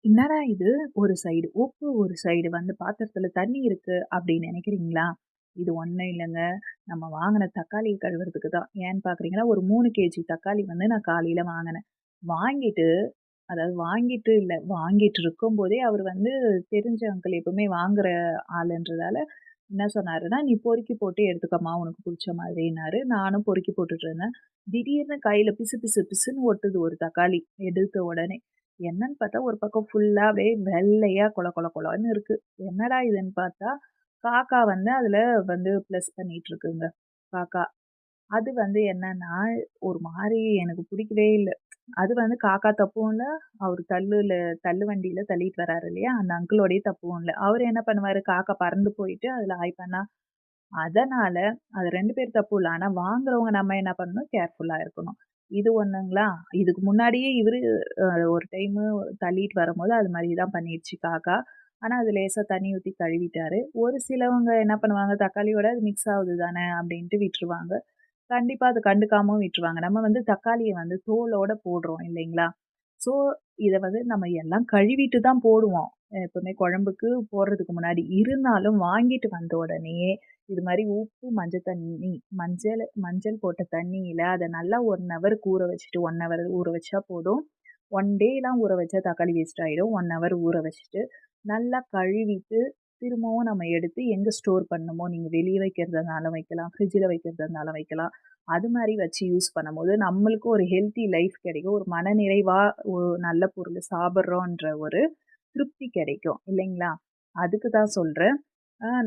என்னடா இது! ஒரு சைடு உப்பு, ஒரு சைடு வந்து பாத்திரத்துல தண்ணி இருக்கு அப்படின்னு நினைக்கிறீங்களா? இது ஒண்ணும் இல்லங்க. நம்ம வாங்குன தக்காளிய கழுவுறதுக்கு தான். ஏன்னு பார்க்குறீங்களா, ஒரு 3 கேஜி தக்காளி வந்து நான் காலையில வாங்குனேன். வாங்கிட்டு அதாவது வாங்கிட்டு இல்ல, வாங்கிட்டு இருக்கும்போதே அவரு வந்து தெரிஞ்ச அங்கிள் எப்பவுமே வாங்குற ஆளுன்றதால என்ன சொன்னாருன்னா, "நீ பொறுக்கி போட்டு எடுத்துக்கம்மா உனக்கு புடிச்ச மாதிரின்னாரு." நானும் பொறுக்கி போட்டுட்டு இருந்தேன். திடீர்னு கையில பிசு பிசு பிசுன்னு ஒட்டுது ஒரு தக்காளி எடுத்த உடனே. என்னன்னு பார்த்தா ஒரு பக்கம் ஃபுல்லா அப்படியே வெள்ளையா கொல கொல கொலன்னு இருக்கு. என்னடா இதுன்னு பார்த்தா, காக்கா வந்து அதுல வந்து ப்ளஸ் பண்ணிட்டு இருக்குங்க. காக்கா. அது வந்து என்னன்னா, ஒரு மாரி எனக்கு பிடிக்கவே இல்ல. அது வந்து காக்கா தப்பும் இல்ல, அவரு தள்ளு வண்டியில தள்ளிட்டு வராரு இல்லையா? அந்த அங்கிளோடைய தப்பும் இல்ல. அவரு என்ன பண்ணுவாரு, காக்கா பறந்து போயிட்டு அதுல ஆயி பண்ணா அதனால அது 2 பேர் தப்பு இல்ல. ஆனா வாங்குறவங்க நம்ம என்ன பண்ணணும், கேர்ஃபுல்லா இருக்கணும். இது ஒண்ணுங்களா, இதுக்கு முன்னாடியே இவரு அ ஒரு டைமு தள்ளிட்டு வரும்போது அது மாரி தான் பண்ணிருச்சு காக்கா. ஆனா அது லேசா தண்ணி ஊத்தி கழுவிட்டாரு. ஒரு சிலவங்க என்ன பண்ணுவாங்க, தக்காளியோட அது மிக்ஸ் ஆகுது தானே அப்டின்ட்டு விட்டுருவாங்க. கண்டிப்பா அத கண்டுக்காமவும் விட்டுருவாங்க. நம்ம வந்து தக்காளிய வந்து தோலோட போடுறோம் இல்லைங்களா? ஸோ, இத வந்து நம்ம எல்லாம் கழுவிட்டு தான் போடுவோம். எப்பவுமே குழம்புக்கு போடுறதுக்கு முன்னாடி. இருந்தாலும் வாங்கிட்டு வந்த உடனேயே இது மாரி உப்பு, மஞ்சள் போட்ட தண்ணீல அத நல்லா 1 ஹவருக்கு ஊற வச்சுட்டு 1 ஹவர் ஊற வச்சா போதும். 1 டேலாம் ஊற வச்சா தக்காளி வேஸ்ட் ஆயிடும். 1 ஹவர் ஊற வச்சுட்டு, நல்லா கழுவிட்டு, திரும்பவும் நம்ம எடுத்து எங்க ஸ்டோர் பண்ணணுமோ, நீங்க வெளிய வைக்கிறதா இருந்தாலும் வைக்கலாம், ஃப்ரிட்ஜ்ல வைக்கிறதா இருந்தாலும் வைக்கலாம். அது மாரி வச்சு யூஸ் பண்ணும்போது, நம்மளுக்கும் ஒரு ஹெல்த்தி லைஃப் கிடைக்கும். ஒரு மனநிறைவா ஒரு நல்ல பொருள் சாப்பிடுறோன்ற ஒரு திருப்தி கிடைக்கும். இல்லைங்களா? அதுக்கு தான் சொல்றேன்.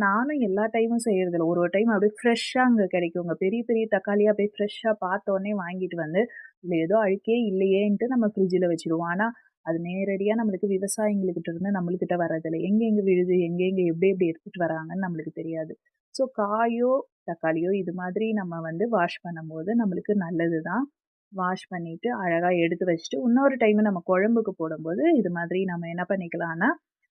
நானும் எல்லா டைமும் செய்றதில்ல. ஒரு ஒரு டைம் அப்படியே ஃப்ரெஷ்ஷா அங்க கிடைக்குங்க. பெரிய பெரிய தக்காளியா அப்படியே ஃப்ரெஷ்ஷா பார்த்தோனே வாங்கிட்டு வந்து, இதுல ஏதோ அழுக்கே இல்லையேன்ட்டு நம்ம ஃப்ரிட்ஜ்ல வச்சுருவோம். ஆனா, அது நேரடியா நம்மளுக்கு விவசாயிங்கள்கிட்ட இருந்து நம்மளுக்கிட்ட வர்றதில்ல. எங்கெங்க விழுது, எங்கெங்க எப்படி எப்படி எடுத்துட்டு வராங்கன்னு நம்மளுக்கு தெரியாது. ஸோ காயோ, தக்காளியோ இது மாதிரி நம்ம வந்து வாஷ் பண்ணும்போது நம்மளுக்கு நல்லது தான். வாஷ் பண்ணிட்டு அழகா எடுத்து வச்சுட்டு, இன்னொரு டைம் நம்ம குழம்புக்கு போடும்போது, இது மாதிரி நம்ம என்ன பண்ணிக்கலாம்னா,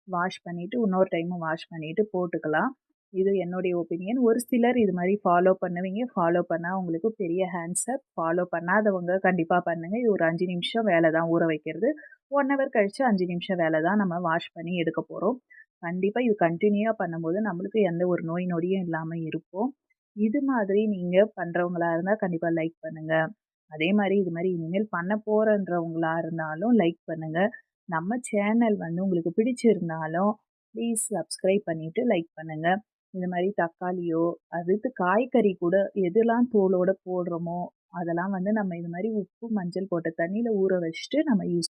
வாஷ் பண்ணிட்டு, இன்னொரு டைமும் வாஷ் பண்ணிட்டு போட்டுக்கலாம். இது என்னுடைய ஒப்பீனியன். ஒரு சிலர் இது மாரி ஃபாலோ பண்ணுவீங்க. ஃபாலோ பண்ணா உங்களுக்கு பெரிய ஹேண்ட்ஸ் அப். ஃபாலோ பண்ணாதவங்க கண்டிப்பா பண்ணுங்க. இது ஒரு 5 நிமிஷம் வேல தான் ஊற வைக்கிறது. 1 ஹவர் கழிச்சு 5 நிமிஷம் வேல தான் நம்ம வாஷ் பண்ணி எடுக்க போறோம். கண்டிப்பா இது கன்டினியூவா பண்ணும்போது நம்மளுக்கு எந்த ஒரு நோய் நொடியும் இல்லாம இருப்போம். இது மாதிரி நீங்க பண்றவங்களா இருந்தா கண்டிப்பா லைக் பண்ணுங்க. அதே மாரி இது மாரி இனிமேல் பண்ண போறேன்றவங்களா இருந்தாலும் லைக் பண்ணுங்க. நம்ம சேனல் வந்து உங்களுக்கு பிடிச்சிருந்தாலும், ப்ளீஸ் சப்ஸ்கிரைப் பண்ணிட்டு லைக் பண்ணுங்க. இந்த மாரி தக்காளியோ, அடுத்து காய்கறி கூட எதெல்லாம் தோலோட போடுறோமோ, அதெல்லாம் வந்து நம்ம இது மாரி உப்பு, மஞ்சள் போட்ட தண்ணீல ஊற வச்சுட்டு நம்ம யூஸ்